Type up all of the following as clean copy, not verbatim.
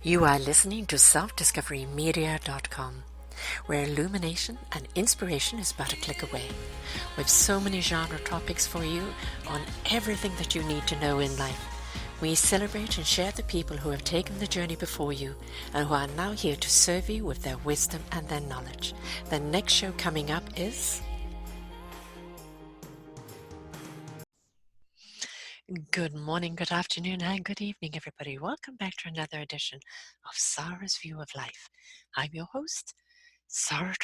You are listening to selfdiscoverymedia.com, where illumination and inspiration is but a click away. With so many genre topics for you on everything that you need to know in life. We celebrate and share the people who have taken the journey before you and who are now here to serve you with their wisdom and their knowledge. The next show coming up is... Good morning, good afternoon, and good evening, everybody. Welcome back to another edition of Sara's View of Life. I'm your host, Sara,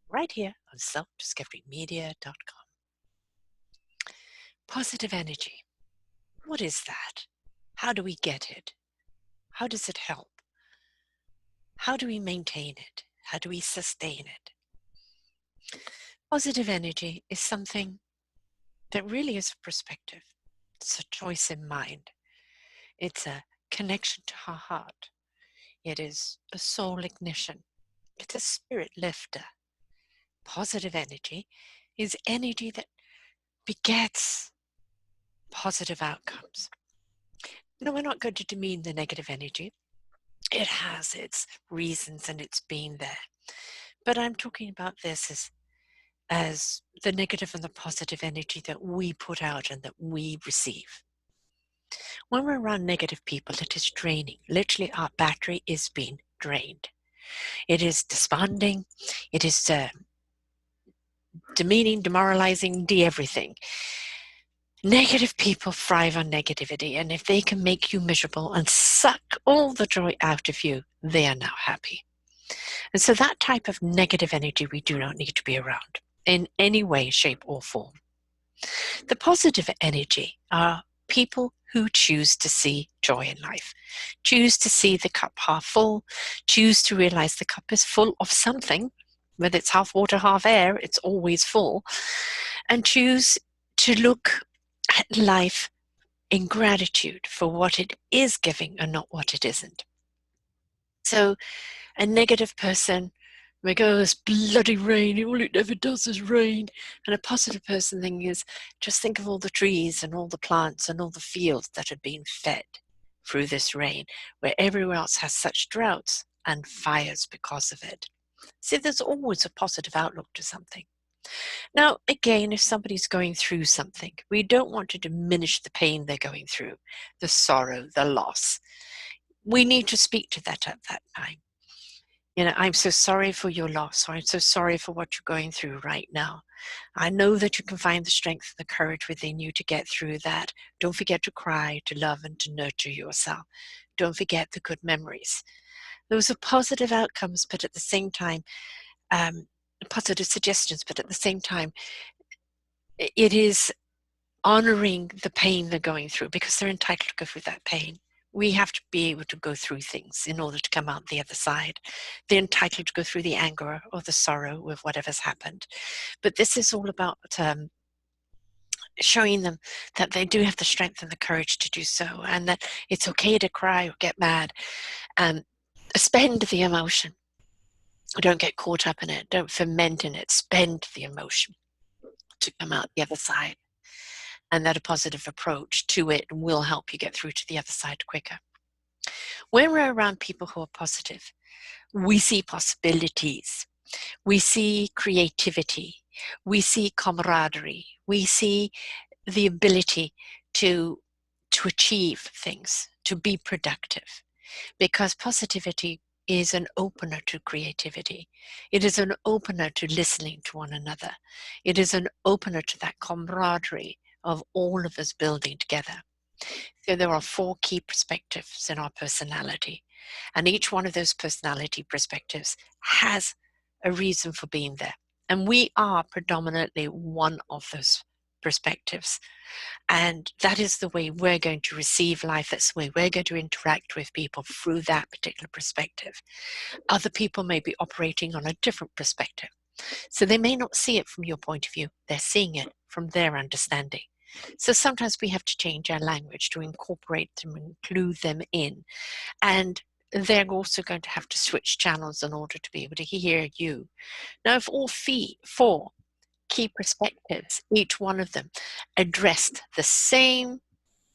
right here on selfdiscoverymedia.com. Positive energy. What is that? How do we get it? How does it help? How do we maintain it? How do we sustain it? Positive energy is something that really is a perspective. It's a choice in mind. It's a connection to our heart. It is a soul ignition. It's a spirit lifter. Positive energy is energy that begets positive outcomes. No, we're not going to demean the negative energy. It has its reasons and it's been there. But I'm talking about this as the negative and the positive energy that we put out and that we receive. When we're around negative people, it is draining. Literally, our battery is being drained. It is desponding. It is demeaning, demoralizing, de-everything. Negative people thrive on negativity, and if they can make you miserable and suck all the joy out of you, they are now happy. And so that type of negative energy we do not need to be around in any way, shape, or form. The positive energy are people who choose to see joy in life, choose to see the cup half full, choose to realize the cup is full of something, whether it's half water, half air, it's always full, and choose to look at life in gratitude for what it is giving and not what it isn't. So a negative person may go, oh, it's bloody rain, all it ever does is rain. And a positive person thing is, just think of all the trees and all the plants and all the fields that have been fed through this rain, where everyone else has such droughts and fires because of it. See, there's always a positive outlook to something. Now, again, if somebody's going through something, we don't want to diminish the pain they're going through, the sorrow, the loss. We need to speak to that at that time. You know, I'm so sorry for your loss, or I'm so sorry for what you're going through right now. I know that you can find the strength and the courage within you to get through that. Don't forget to cry, to love, and to nurture yourself. Don't forget the good memories. Those are positive outcomes, but at the same time, positive suggestions, but at the same time, it is honoring the pain they're going through because they're entitled to go through that pain. We have to be able to go through things in order to come out the other side. They're entitled to go through the anger or the sorrow with whatever's happened. But this is all about showing them that they do have the strength and the courage to do so, and that it's okay to cry or get mad. Spend the emotion. Don't get caught up in it. Don't ferment in it. Spend the emotion to come out the other side. And that a positive approach to it will help you get through to the other side quicker. When we're around people who are positive, we see possibilities, we see creativity, we see camaraderie, we see the ability to achieve things, to be productive, because positivity is an opener to creativity. It is an opener to listening to one another. It is an opener to that camaraderie of all of us building together. So there are 4 key perspectives in our personality, and each one of those personality perspectives has a reason for being there. And we are predominantly one of those perspectives. And that is the way we're going to receive life. That's the way we're going to interact with people through that particular perspective. Other people may be operating on a different perspective. So they may not see it from your point of view. They're seeing it from their understanding. So sometimes we have to change our language to incorporate them, include them in. And they're also going to have to switch channels in order to be able to hear you. Now, if all 4 key perspectives, each one of them addressed the same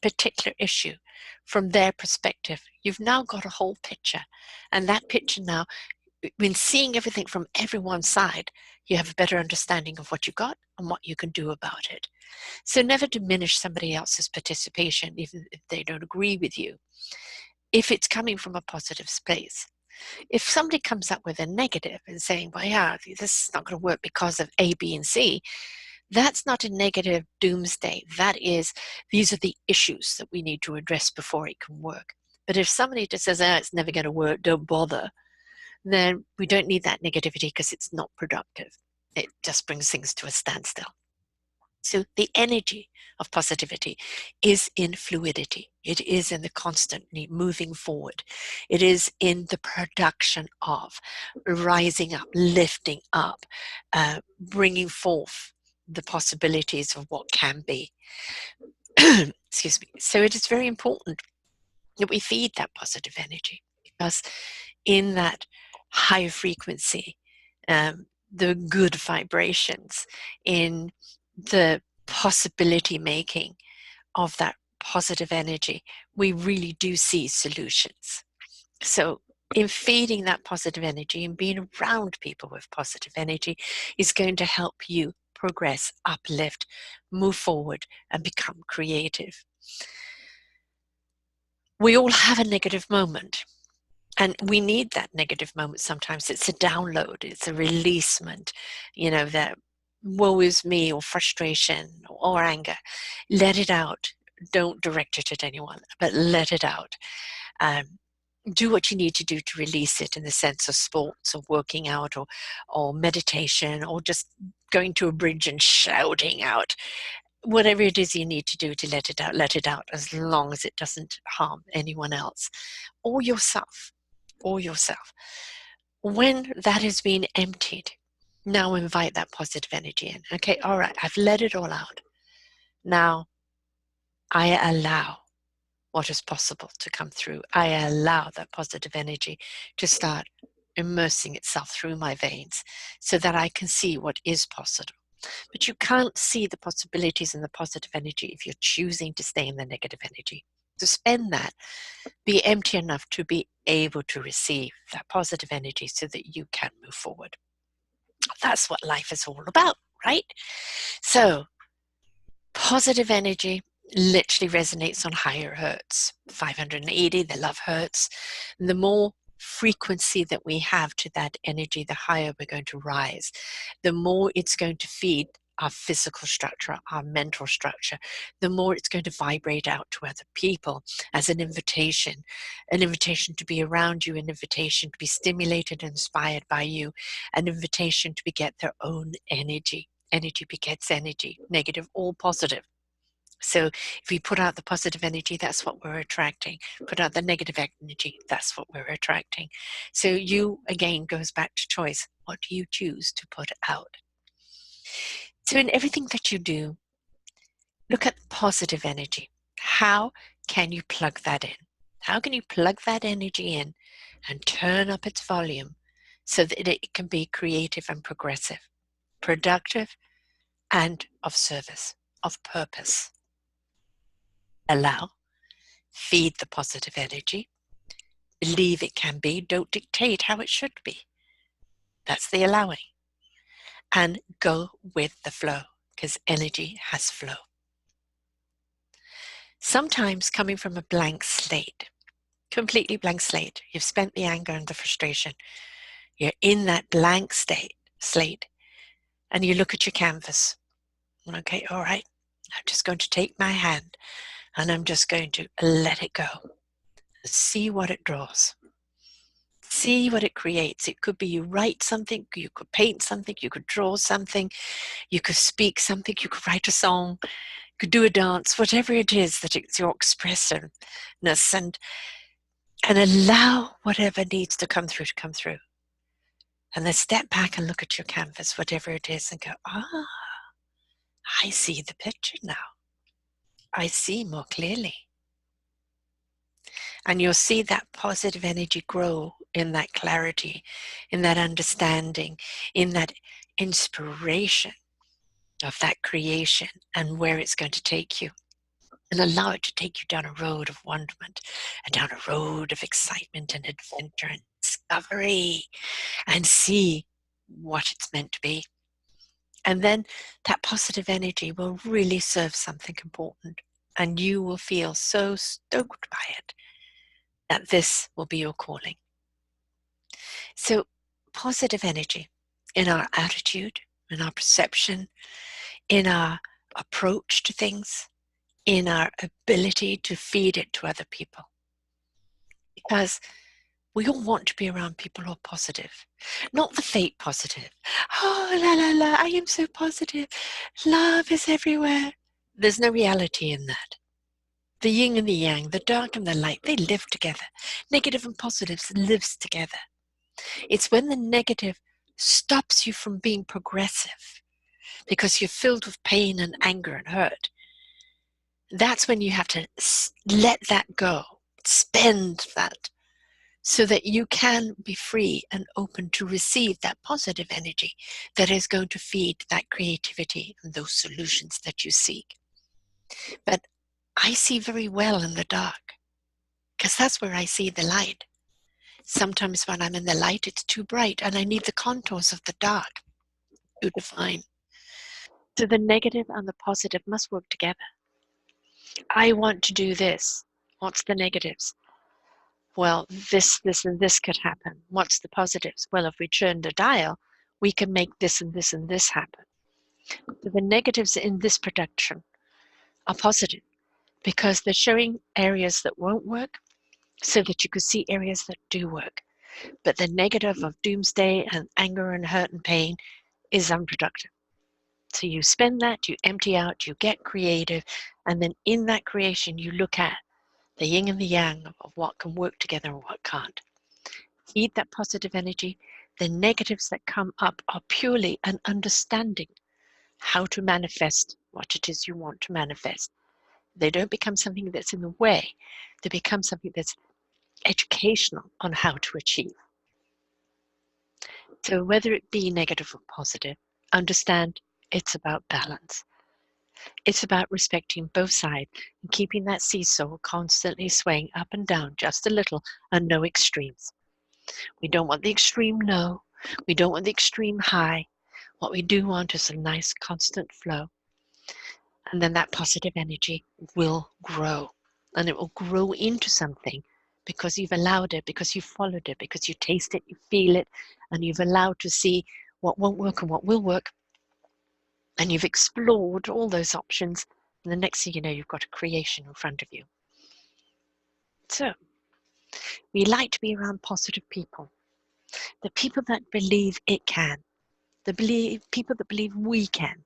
particular issue from their perspective, you've now got a whole picture. And that picture now, when seeing everything from everyone's side, you have a better understanding of what you got and what you can do about it. So never diminish somebody else's participation, even if they don't agree with you, if it's coming from a positive space. If somebody comes up with a negative and saying, well, yeah, this is not going to work because of A, B, and C, that's not a negative doomsday. That is, these are the issues that we need to address before it can work. But if somebody just says, it's never going to work, don't bother, then we don't need that negativity because it's not productive. It just brings things to a standstill. So the energy of positivity is in fluidity. It is in the constantly moving forward. It is in the production of rising up, lifting up, bringing forth the possibilities of what can be. Excuse me. So it is very important that we feed that positive energy, because in that high frequency, the good vibrations, in the possibility making of that positive energy, we really do see solutions. So in feeding that positive energy and being around people with positive energy is going to help you progress, uplift, move forward, and become creative. We all have a negative moment. And we need that negative moment sometimes. It's a download, it's a releasement, that woe is me, or frustration or anger. Let it out. Don't direct it at anyone, but let it out. Um, do what you need to do to release it, in the sense of sports or working out, or meditation, or just going to a bridge and shouting out. Whatever it is you need to do to let it out, as long as it doesn't harm anyone else or yourself. When that has been emptied, now invite that positive energy in. Okay, all right, I've let it all out. Now I allow what is possible to come through. I allow that positive energy to start immersing itself through my veins, so that I can see what is possible. But you can't see the possibilities and the positive energy if you're choosing to stay in the negative energy. To spend that, be empty enough to be able to receive that positive energy so that you can move forward. That's what life is all about, right? So, positive energy literally resonates on higher hertz, 580, the love hertz. And the more frequency that we have to that energy, the higher we're going to rise, the more it's going to feed our physical structure, our mental structure, the more it's going to vibrate out to other people as an invitation to be around you, an invitation to be stimulated and inspired by you, an invitation to beget their own energy. Energy begets energy, negative or positive. So if we put out the positive energy, that's what we're attracting. Put out the negative energy, that's what we're attracting. So you, again, goes back to choice. What do you choose to put out? So in everything that you do, look at positive energy. How can you plug that in? How can you plug that energy in and turn up its volume so that it can be creative and progressive, productive, and of service, of purpose? Allow, feed the positive energy, believe it can be, don't dictate how it should be. That's the allowing. And go with the flow, because energy has flow. Sometimes coming from a blank slate, completely blank slate, you've spent the anger and the frustration, you're in that blank slate, and you look at your canvas. Okay, all right, I'm just going to take my hand and I'm just going to let it go. See what it draws. See what it creates. It could be you write something, you could paint something, you could draw something, you could speak something, you could write a song, you could do a dance, whatever it is that it's your expressiveness, and allow whatever needs to come through to come through. And then step back and look at your canvas, whatever it is, and go, I see the picture now. I see more clearly. And you'll see that positive energy grow in that clarity, in that understanding, in that inspiration of that creation and where it's going to take you. and allow it to take you down a road of wonderment and down a road of excitement and adventure and discovery, and see what it's meant to be. And then that positive energy will really serve something important, and you will feel so stoked by it that this will be your calling. So, positive energy in our attitude, in our perception, in our approach to things, in our ability to feed it to other people. Because we all want to be around people who are positive, not the fake positive. Oh, la la la, I am so positive. Love is everywhere. There's no reality in that. The yin and the yang, the dark and the light, they live together. Negative and positives lives together. It's when the negative stops you from being progressive because you're filled with pain and anger and hurt. That's when you have to let that go, spend that, so that you can be free and open to receive that positive energy that is going to feed that creativity and those solutions that you seek. But I see very well in the dark because that's where I see the light. Sometimes when I'm in the light, it's too bright and I need the contours of the dark to define. So the negative and the positive must work together. I want to do this. What's the negatives? Well, this, and this could happen. What's the positives? Well, if we turn the dial, we can make this and this and this happen. So the negatives in this production are positive because they're showing areas that won't work so that you can see areas that do work. But the negative of doomsday and anger and hurt and pain is unproductive. So you spend that, you empty out, you get creative, and then in that creation you look at the yin and the yang of what can work together and what can't. Feed that positive energy. The negatives that come up are purely an understanding how to manifest what it is you want to manifest. They don't become something that's in the way. They become something that's educational on how to achieve. So whether it be negative or positive, understand it's about balance. It's about respecting both sides and keeping that seesaw constantly swaying up and down just a little and no extremes. We don't want the extreme low. We don't want the extreme high. What we do want is a nice constant flow. And then that positive energy will grow. And it will grow into something because you've allowed it, because you've followed it, because you taste it, you feel it, and you've allowed to see what won't work and what will work. And you've explored all those options. And the next thing you know, you've got a creation in front of you. So, we like to be around positive people. The people that believe it can. The people that believe we can.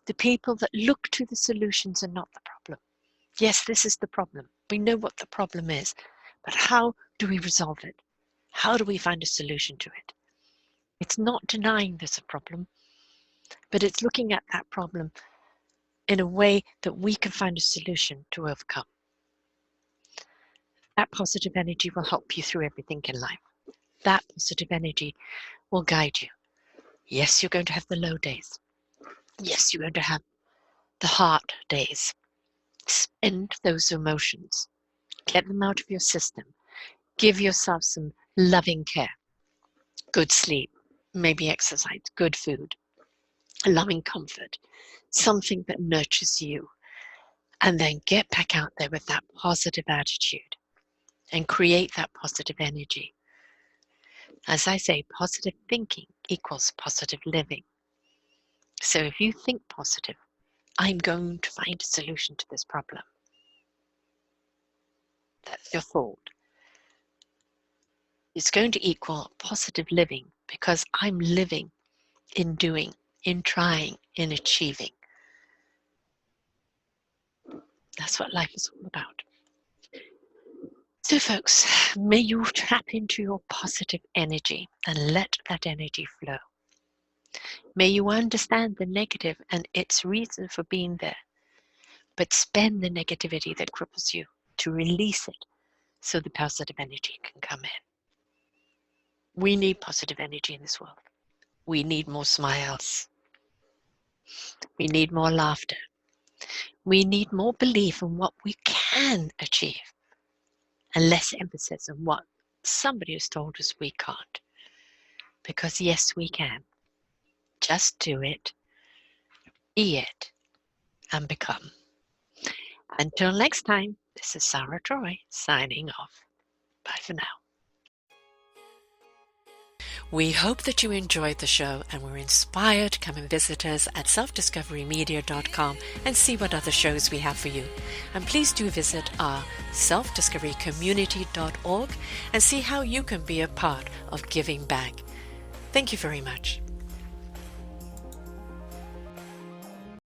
The people that look to the solutions and not the problem. Yes, this is the problem. We know what the problem is. But how do we resolve it? How do we find a solution to it? It's not denying there's a problem, but it's looking at that problem in a way that we can find a solution to overcome. That positive energy will help you through everything in life. That positive energy will guide you. Yes, you're going to have the low days. Yes, you're going to have the hard days. Spend those emotions. Get them out of your system. Give yourself some loving care. Good sleep, maybe exercise, good food, loving comfort, something that nurtures you. And then get back out there with that positive attitude and create that positive energy. As I say, positive thinking equals positive living. So if you think positive, I'm going to find a solution to this problem. That's your thought. It's going to equal positive living because I'm living in doing, in trying, in achieving. That's what life is all about. So folks, may you tap into your positive energy and let that energy flow. May you understand the negative and its reason for being there, but spend the negativity that cripples you to release it so the positive energy can come in. We need positive energy in this world. We need more smiles. We need more laughter. We need more belief in what we can achieve and less emphasis on what somebody has told us we can't. Because yes, we can. Just do it, be it, and become. Until next time, this is Sara Troy signing off. Bye for now. We hope that you enjoyed the show and were inspired to come and visit us at selfdiscoverymedia.com and see what other shows we have for you. And please do visit our selfdiscoverycommunity.org and see how you can be a part of giving back. Thank you very much.